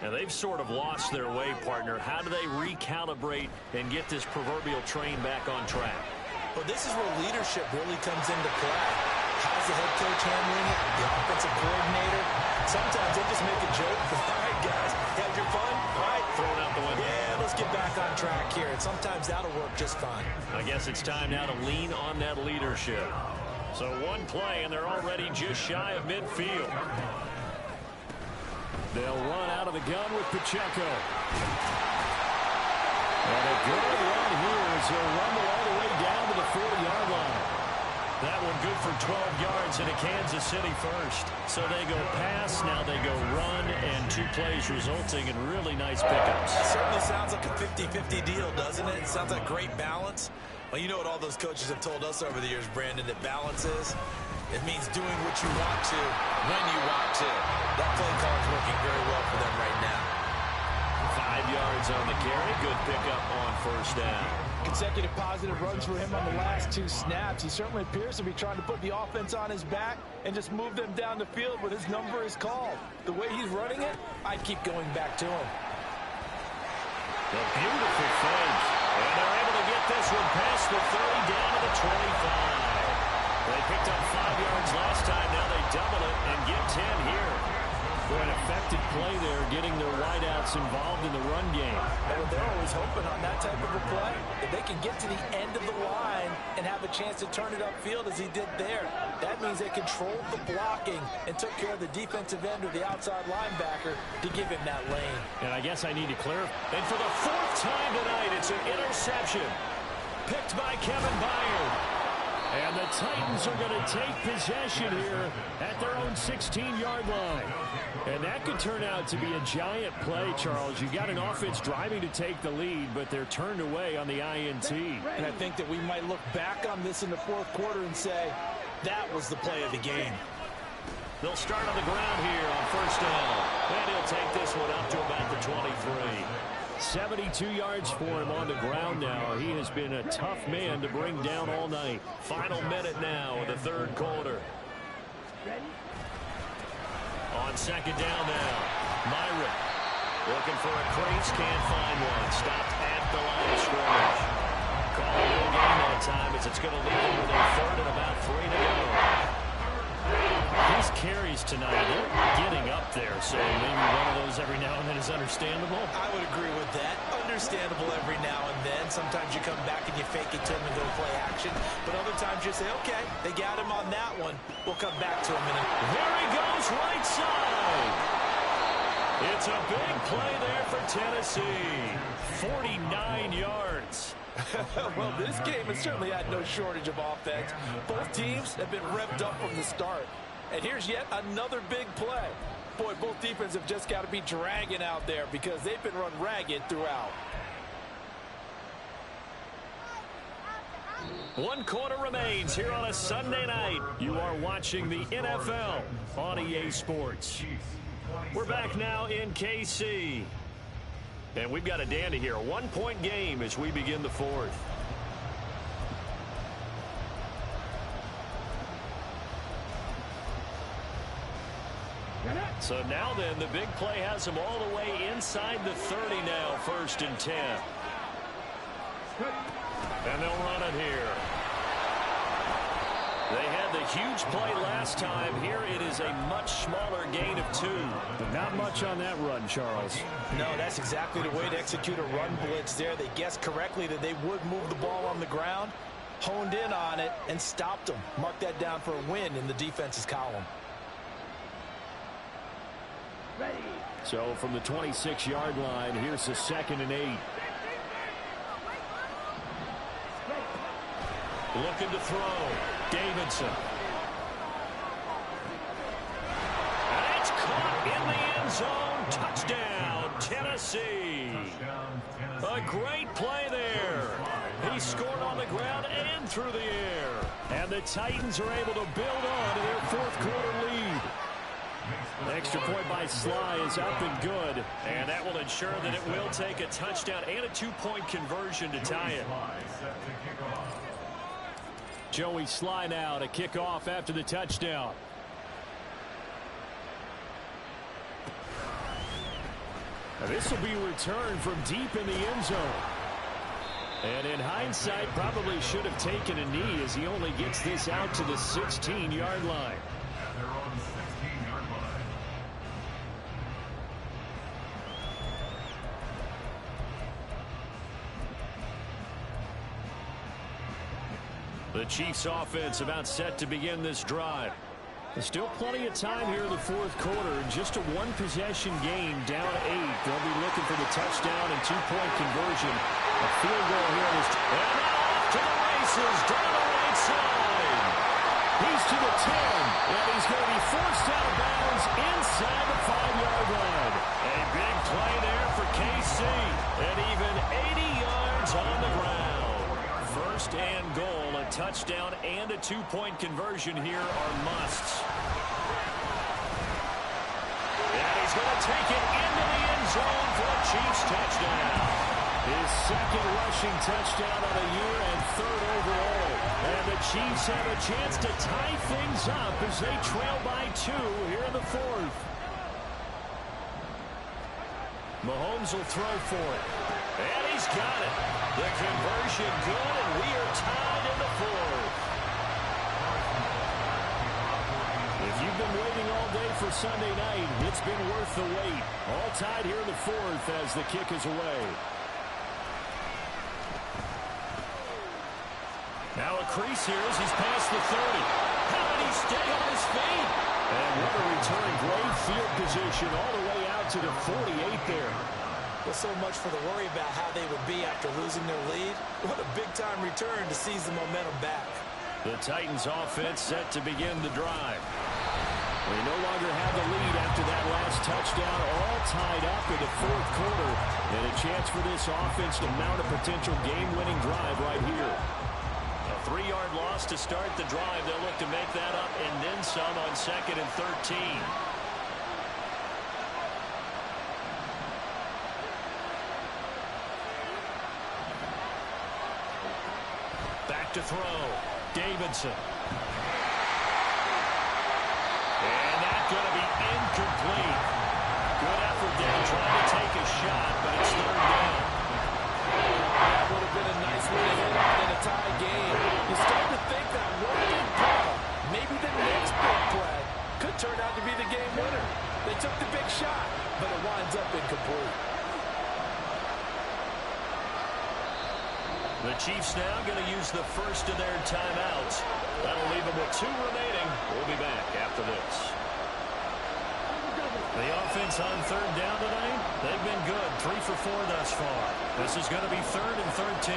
Now they've sort of lost their way, partner. How do they recalibrate and get this proverbial train back on track? Well, this is where leadership really comes into play. How's the head coach handling it? The offensive coordinator? Sometimes they just make a joke. All right, guys, had your fun? All right, Throw it out the window. yeah, let's get back on track here. And sometimes that'll work just fine. I guess it's time now to lean on that leadership. So one play, and they're already just shy of midfield. They'll run out of the gun with Pacheco. And a good run here as he'll rumble all the way down to the 40-yard line. That one good for 12 yards into Kansas City first. So they go pass, now they go run, and 2 plays resulting in really nice pickups. Certainly sounds like a 50-50 deal, doesn't it? It sounds like great balance. Well, you know what all those coaches have told us over the years, Brandon, that balance is? It means doing what you want to, when you want to. That play call is working very well for them right now. 5 yards on the carry. Good pickup on first down. Consecutive positive runs for him on the last 2 snaps. He certainly appears to be trying to put the offense on his back and just move them down the field when his number is called. The way he's running it, I'd keep going back to him. A beautiful fake. And they're able to get this one past the 30 down to the 25. They picked up 5 yards last time. Now they double it and get 10 here. For an effective play there, getting their wideouts involved in the run game. And they're always hoping on that type of a play that they can get to the end of the line and have a chance to turn it upfield as he did there. That means they controlled the blocking and took care of the defensive end or the outside linebacker to give him that lane. And I guess I need to clarify. And for the 4th time tonight, it's an interception. Picked by Kevin Byard. And the Titans are going to take possession here at their own 16-yard line. And that could turn out to be a giant play, Charles. You got an offense driving to take the lead, but they're turned away on the INT. And I think that we might look back on this in the 4th quarter and say, that was the play of the game. They'll start on the ground here on first down. And he'll take this one up to about the 23. 72 yards for him on the ground now. He has been a tough man to bring down all night. Final minute now of the 3rd quarter. On 2nd down now, Myrick. Looking for a crease, can't find one. Stopped at the line of scrimmage. Call a no gain that time as it's going to leave him with a third and about 3 to go. These carries tonight, they're getting up there, so maybe one of those every now and then is understandable. I would agree with that. Understandable every now and then. Sometimes you come back and you fake it to him and go play action. But other times you say, okay, they got him on that one. We'll come back to him in a minute. There he goes, right side. It's a big play there for Tennessee. 49 yards. Well, this game has certainly had no shortage of offense. Both teams have been revved up from the start. And here's yet another big play. Boy, both defenses have just got to be dragging out there because they've been run ragged throughout. 1 quarter remains here on a Sunday night. You are watching the NFL on EA Sports. We're back now in KC. And we've got a dandy here. A 1-point game as we begin the fourth. So now then, the big play has them all the way inside the 30 now, 1st and 10. And they'll run it here. They had the huge play last time. Here it is a much smaller gain of 2. But not much on that run, Charles. No, that's exactly the way to execute a run blitz there. They guessed correctly that they would move the ball on the ground, honed in on it, and stopped them. Mark that down for a win in the defense's column. So from the 26-yard line, here's the 2nd and 8. Looking to throw. Davidson. It's caught in the end zone. Touchdown, Tennessee. A great play there. He scored on the ground and through the air. And the Titans are able to build on to their 4th quarter lead. Extra point by Sly is up and good. And that will ensure that it will take a touchdown and a 2-point conversion to tie it. Joey Sly now to kick off after the touchdown. Now this will be returned from deep in the end zone. And in hindsight, probably should have taken a knee as he only gets this out to the 16-yard line. The Chiefs offense about set to begin this drive. There's still plenty of time here in the 4th quarter. Just a 1-possession game, down 8. They'll be looking for the touchdown and 2-point conversion. A field goal here. And off to the races down the right side. He's to the 10. And he's going to be forced out of bounds inside the 5-yard line. A big play there for KC. And even 80 yards on the ground. 1st and goal. A touchdown and a 2-point conversion here are musts. And he's going to take it into the end zone for a Chiefs touchdown. His 2nd rushing touchdown of the year and 3rd overall. And the Chiefs have a chance to tie things up as they trail by 2 here in the 4th. Mahomes will throw for it. And he's got it. The conversion good, and we are tied in the 4th. If you've been waiting all day for Sunday night, it's been worth the wait. All tied here in the 4th as the kick is away. Now a crease here as he's past the 30. How did he stay on his feet? And what a return. Great field position all the way out to the 48 there. Well, so much for the worry about how they would be after losing their lead. What a big-time return to seize the momentum back. The Titans offense set to begin the drive. They no longer have the lead after that last touchdown, all tied up in the 4th quarter. And a chance for this offense to mount a potential game-winning drive right here. A 3-yard loss to start the drive. They'll look to make that up and then some on 2nd and 13. Back to throw. Davidson. And that's going to be incomplete. Good effort there trying to take a Chiefs now going to use the first of their timeouts. That'll leave them with 2 remaining. We'll be back after this. The offense on third down tonight, they've been good. 3 for 4 thus far. This is going to be 3rd and 13.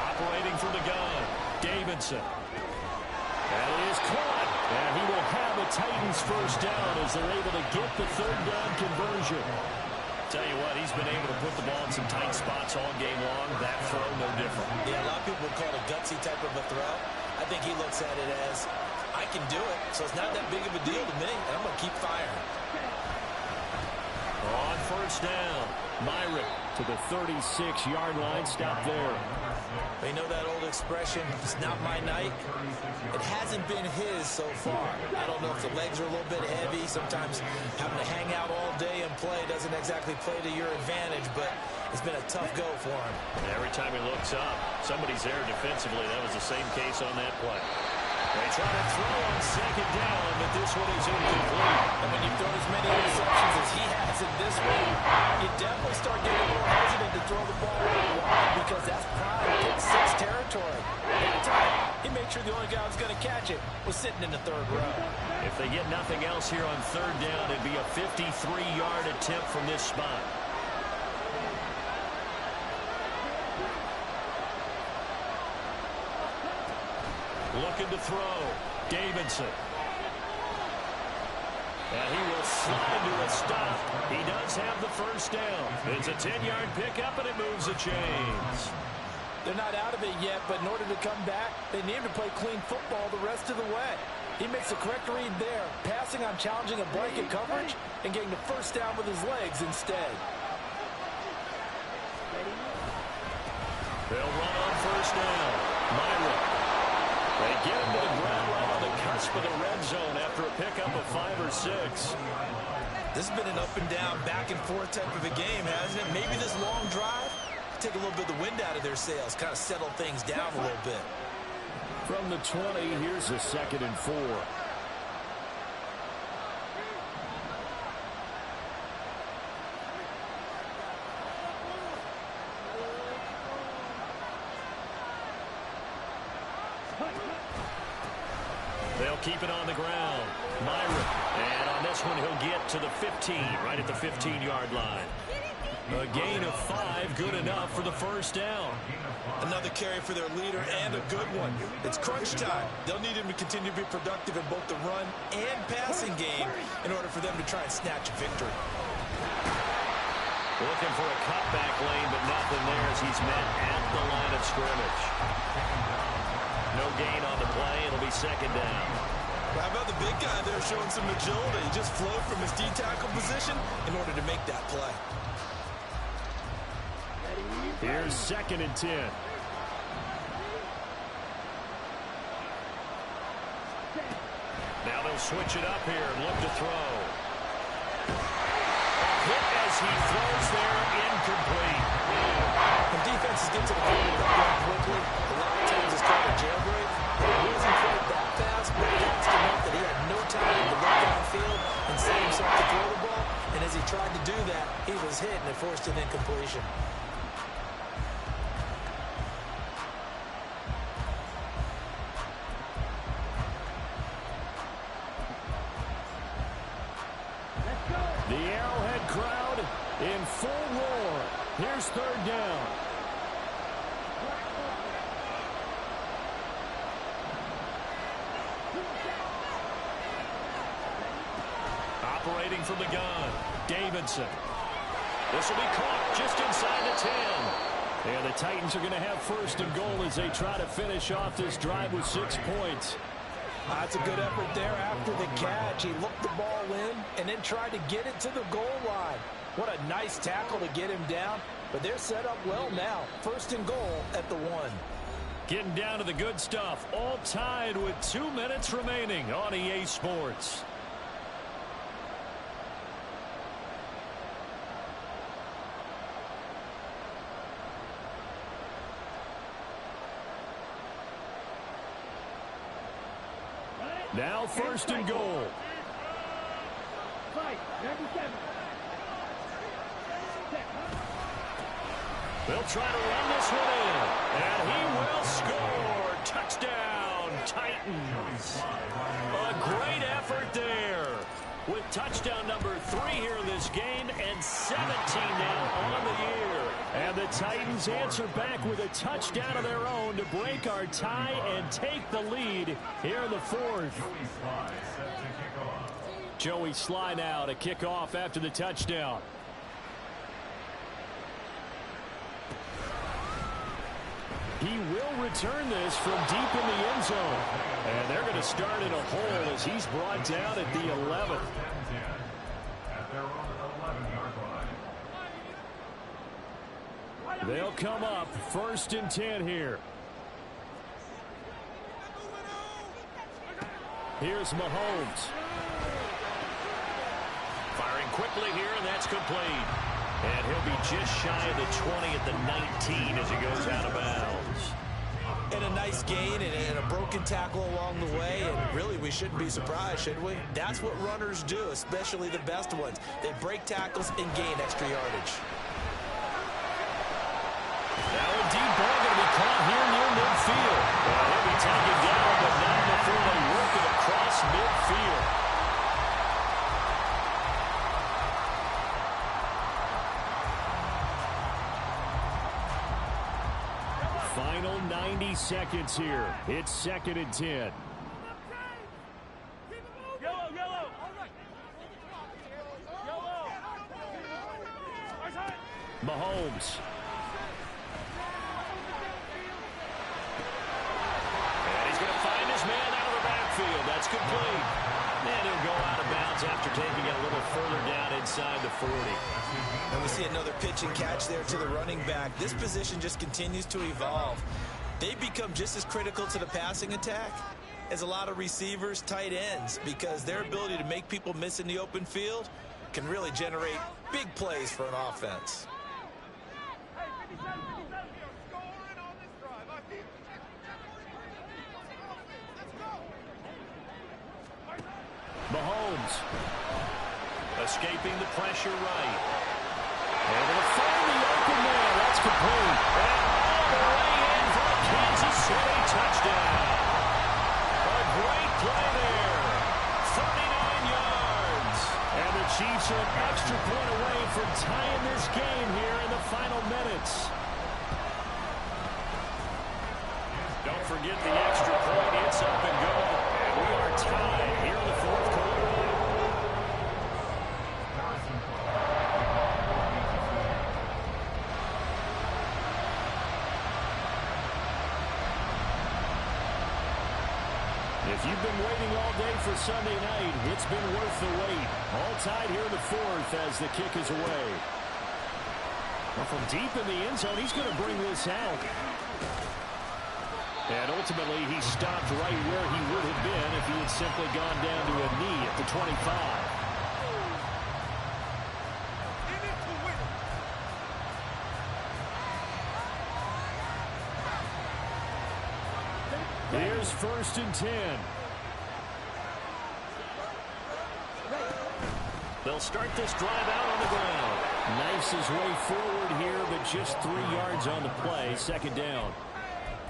Operating from the gun, Davidson. And it is caught. And he will have the Titans first down as they're able to get the 3rd down conversion. Tell you what, he's been able to put the ball in some tight spots all game long. That throw, no different. Yeah, a lot of people would call it a gutsy type of a throw. I think he looks at it as, I can do it, so it's not that big of a deal to me, and I'm going to keep firing. On first down, Myrick to the 36-yard line. Stop there. They know that old expression, it's not my night. It hasn't been his so far. I don't know if the legs are a little bit heavy. Sometimes having to hang out all day and play doesn't exactly play to your advantage, but it's been a tough go for him. Every time he looks up, somebody's there defensively. That was the same case on that play. They try to throw on second down, but this one is incomplete. And when you throw as many interceptions as he has in this one, you definitely start getting a little hesitant to throw the ball wide because that's prime pick-6 territory. That time, he made sure the only guy who was going to catch it was sitting in the 3rd row. If they get nothing else here on third down, it'd be a 53-yard attempt from this spot. Looking to throw. Davidson. And he will slide to a stop. He does have the first down. It's a 10-yard pickup, and it moves the chains. They're not out of it yet, but in order to come back, they need to play clean football the rest of the way. He makes the correct read there, passing on challenging a blanket coverage and getting the first down with his legs instead. They'll run on first down. Myrick. They get him to the ground right on the cusp of the red zone after a pickup of 5 or 6. This has been an up and down, back and forth type of a game, hasn't it? Maybe this long drive take a little bit of the wind out of their sails, kind of settle things down a little bit. From the 20, here's a 2nd and 4. They'll keep it on the ground. Myrick. And on this one, he'll get to the 15, right at the 15-yard line. A gain of 5, good enough for the first down. Another carry for their leader and a good one. It's crunch time. They'll need him to continue to be productive in both the run and passing game in order for them to try and snatch a victory. Looking for a cutback lane, but nothing there as he's met at the line of scrimmage. No gain on the play. It'll be 2nd down. How about the big guy there showing some agility? He just flowed from his D-tackle position in order to make that play. Here's 2nd and 10. Now they'll switch it up here and look to throw. Hit as he throws there, incomplete. When defenses get to the quarterback quickly, a lot of times it's called a jailbreak. He wasn't quite that fast, but fast enough that he had no time to look downfield and set himself to throw the ball. And as he tried to do that, he was hit and it forced an incompletion. The Arrowhead crowd in full roar. Here's 3rd down. Operating from the gun, Davidson. This will be caught just inside the 10. And the Titans are going to have 1st and goal as they try to finish off this drive with 6 points. That's a good effort there after the catch. He looked the ball in and then tried to get it to the goal line. What a nice tackle to get him down. But they're set up well now. 1st and goal at the 1. Getting down to the good stuff. All tied with 2 minutes remaining on EA Sports. Now 1st and goal. They'll try to run this one in, and he will score. Touchdown, Titans. A great effort there with touchdown number 3 here in this game and 17 now on the year. And the Titans answer back with a touchdown of their own to break our tie and take the lead here in the 4th. Joey Sly now to kick off after the touchdown. He will return this from deep in the end zone. And they're going to start in a hole as he's brought down at the 11th. They'll come up 1st and 10 here. Here's Mahomes. Firing quickly here, and that's complete. And he'll be just shy of the 20 at the 19 as he goes out of bounds. And a nice gain and a broken tackle along the way. And really, we shouldn't be surprised, should we? That's what runners do, especially the best ones. They break tackles and gain extra yardage. Now a deep ball going to be caught here near midfield. Well, he'll be taken down, but not before they work it across midfield. Final 90 seconds here. It's 2nd and 10. Mahomes. And he's going to find his man out of the backfield. That's complete. And he'll go out of bounds after taking it a little further down inside the 40. And we see another pitch and catch there to the running back. This position just continues to evolve. They become just as critical to the passing attack as a lot of receivers, tight ends, because their ability to make people miss in the open field can really generate big plays for an offense. Mahomes escaping the pressure right. Able to find the open man. That's complete. And all the way in for a Kansas City touchdown. A great play there. 39 yards. And the Chiefs are an extra point away from tying this game here in the final minutes. Don't forget the extra point. It's up and go. And we are tied here in the 4th quarter. If you've been waiting all day for Sunday night, it's been worth the wait. All tied here in the 4th as the kick is away. Well, from deep in the end zone, he's going to bring this out. And ultimately, he stopped right where he would have been if he had simply gone down to a knee at the 25. Here's 1st and 10. They'll start this drive out on the ground. Knifes his way forward here, but just 3 yards on the play. 2nd down.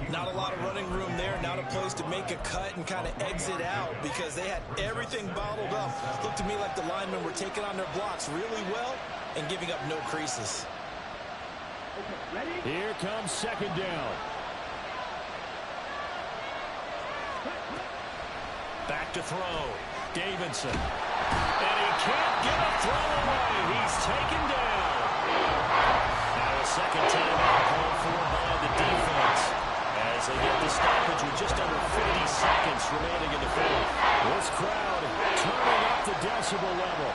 Not a lot of running room there. Not a place to make a cut and kind of exit out because they had everything bottled up. Looked to me like the linemen were taking on their blocks really well and giving up no creases. Here comes 2nd down. Back to throw. Davidson. And he can't get a throw away. He's taken down. Now a 2nd timeout called for by the defense as they get the stoppage with just under 50 seconds remaining in the 4th. This crowd turning up the decibel level.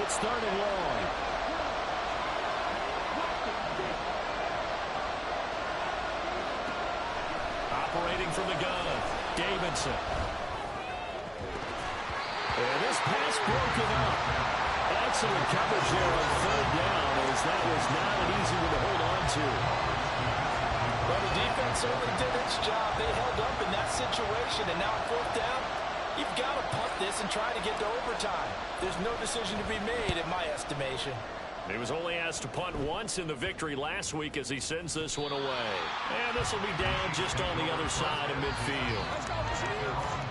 It's 3rd and long. Operating from the gun, Davidson. And this pass broken up. Excellent coverage there on 3rd down as that was not an easy one to hold on to. Well, the defense certainly did its job. They held up in that situation, and now 4th down, You've got to punt this and try to get to overtime. There's no decision to be made in my estimation. He was only asked to punt once in the victory last week as he sends this one away. And this will be down just on the other side of midfield. Let's go, Chiefs!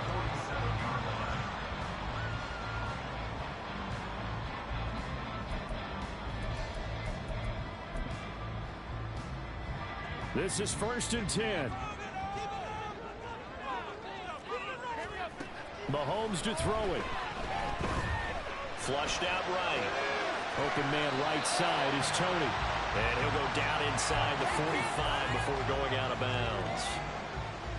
This is 1st and 10. Mahomes to throw it. Flushed out right. Open man right side is Tony. And he'll go down inside the 45 before going out of bounds.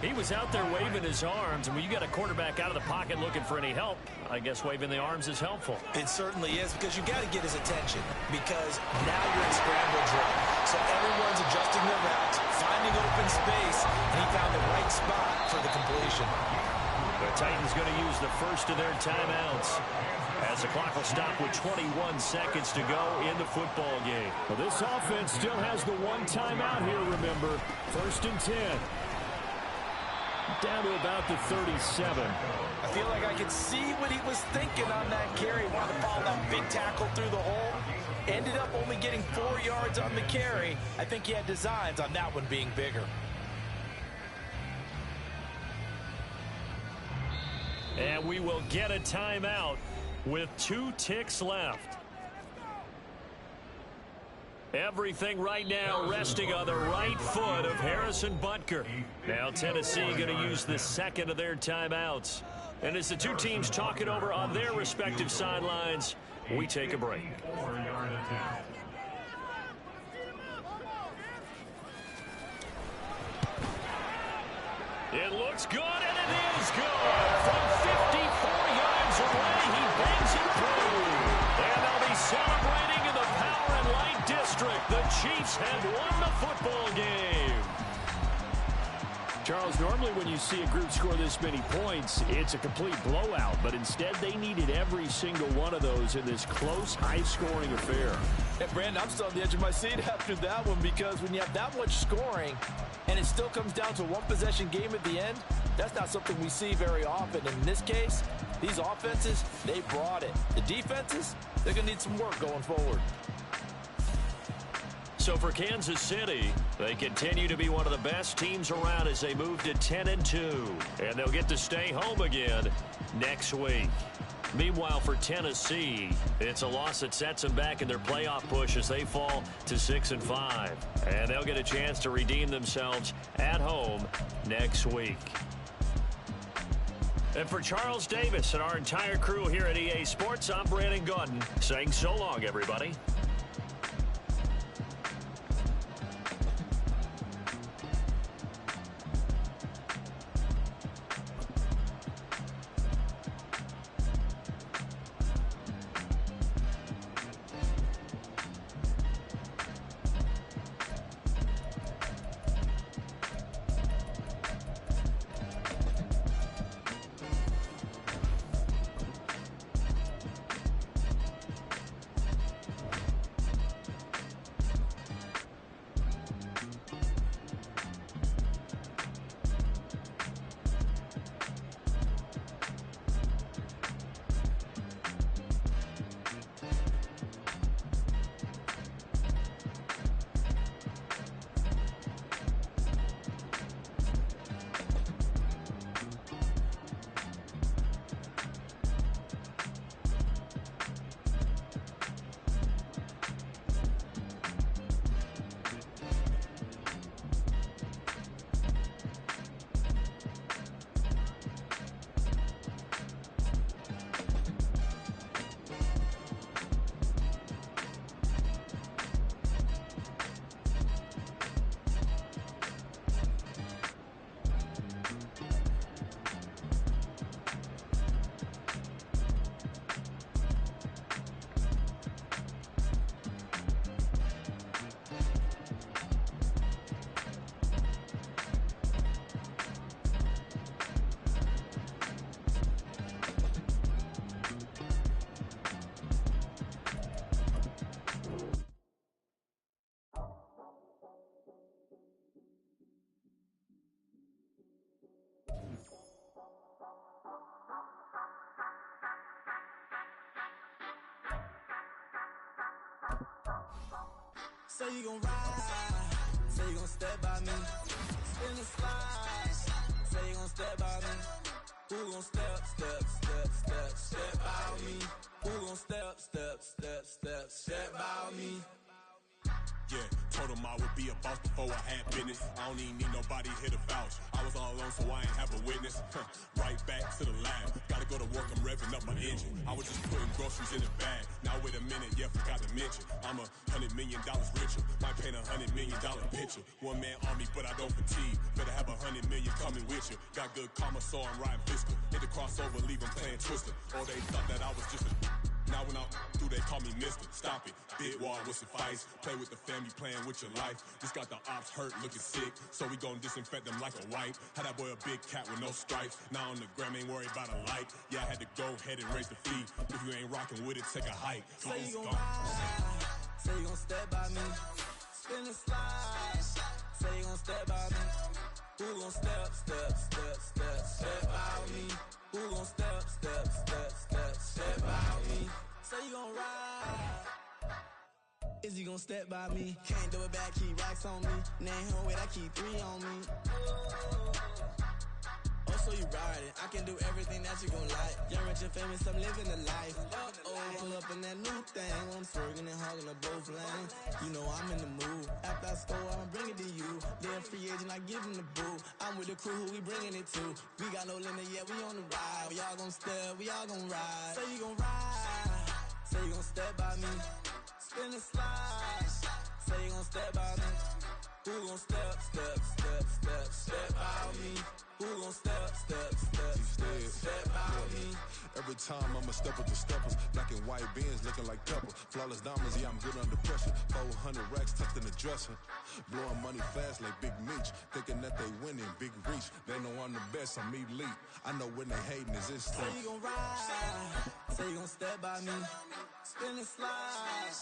He was out there waving his arms, and when you got a quarterback out of the pocket looking for any help, I guess waving the arms is helpful. It certainly is, because you got to get his attention, because now you're in scramble drill. So everyone's adjusting their routes, finding open space, and he found the right spot for the completion. The Titans going to use the first of their timeouts as the clock will stop with 21 seconds to go in the football game. Well, this offense still has the one timeout here, remember. 1st and 10. Down to about the 37. I feel like I could see what he was thinking on that carry. Wanted to follow that big tackle through the hole. Ended up only getting 4 yards on the carry. I think he had designs on that one being bigger. And we will get a timeout with 2 ticks left. Everything right now resting on the right foot of Harrison Butker. Now Tennessee going to use the second of their timeouts. And as the two teams talk it over on their respective sidelines, we take a break. It looks good, and it is good. From 54 yards away, he bangs it through. And they'll be celebrating in the Power and Light District. The Chiefs have won the football game. Charles, normally when you see a group score this many points, it's a complete blowout. But instead, they needed every single one of those in this close, high-scoring affair. And Brandon, I'm still on the edge of my seat after that one, because when you have that much scoring and it still comes down to a one-possession game at the end, that's not something we see very often. And in this case, these offenses, they brought it. The defenses, they're going to need some work going forward. So for Kansas City, they continue to be one of the best teams around as they move to 10-2. And they'll get to stay home again next week. Meanwhile, for Tennessee, it's a loss that sets them back in their playoff push as they fall to 6-5. And they'll get a chance to redeem themselves at home next week. And for Charles Davis and our entire crew here at EA Sports, I'm Brandon Gaudin saying so long, everybody. Say you gon' ride, say you gon' step by me. Spin and slide, say you gon' step by me. Who gon' step by me? Who gon' step by me? Yeah, told him I would be a boss before I had business. I don't even need nobody here to vouch. I was all alone, so I ain't have a witness. Right back to the lab. Gotta go to work, I'm revving up my engine. I was just putting groceries in the bag. Now wait a minute, yeah, forgot to mention. I'm $100 million richer. Might paint $100 million picture. One man army, but I don't fatigue. Better have 100 million coming with you. Got good karma, so I'm riding fiscal. Hit the crossover, leave them playing Twister. Or they thought that I was just a... Now when I'm through, they call me Mister. Stop it. Big wall with some fights. Play with the family, playing with your life. Just got the ops hurt, looking sick. So we gon' disinfect them like a wipe. Had that boy a big cat with no stripes. Now on the gram, ain't worried about a light. Yeah, I had to go ahead and raise the fee. If you ain't rocking with it, take a hike. Say you gon' ride. Say you gon' step by me. Spin and slide. Say you gon' step by me. Who gon' step by me? Who gon' step by me? Say you gon' ride. Is you gon' step by me? Can't do it back, keep racks on me. Name home with I keep 3 on me. Oh, so you riding. I can do everything that you gon' like. Young, rich, and famous, I'm living the life. Pull up in that new thing. I'm swerving and hogging up both lanes. You know I'm in the mood. After I score, I'ma bring it to you. They're a free agent, I give them the boo. I'm with the crew, who we bringing it to. We got no limit, yeah, we on the ride. We all gon' step, we all gon' ride. Say you gon' ride. Say you gon' step by me. Spin and slide. Say you gon' step by me. Who gon' step by me? Who gon' step by me? Every time I'ma step with the steppers. Black and white beans looking like pepper. Flawless diamonds, yeah, I'm good under pressure. 400 racks tucked in the dresser. Blowing money fast like Big Meech. Thinking that they winning, big reach. They know I'm the best, I'm elite. I know when they hating is instant. Say you gon' ride. Say you gon' step by me. Spin and slide.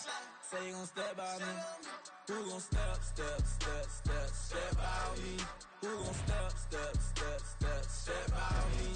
Say you gon' step by me. Who gon' step by me? Who gon' step by me?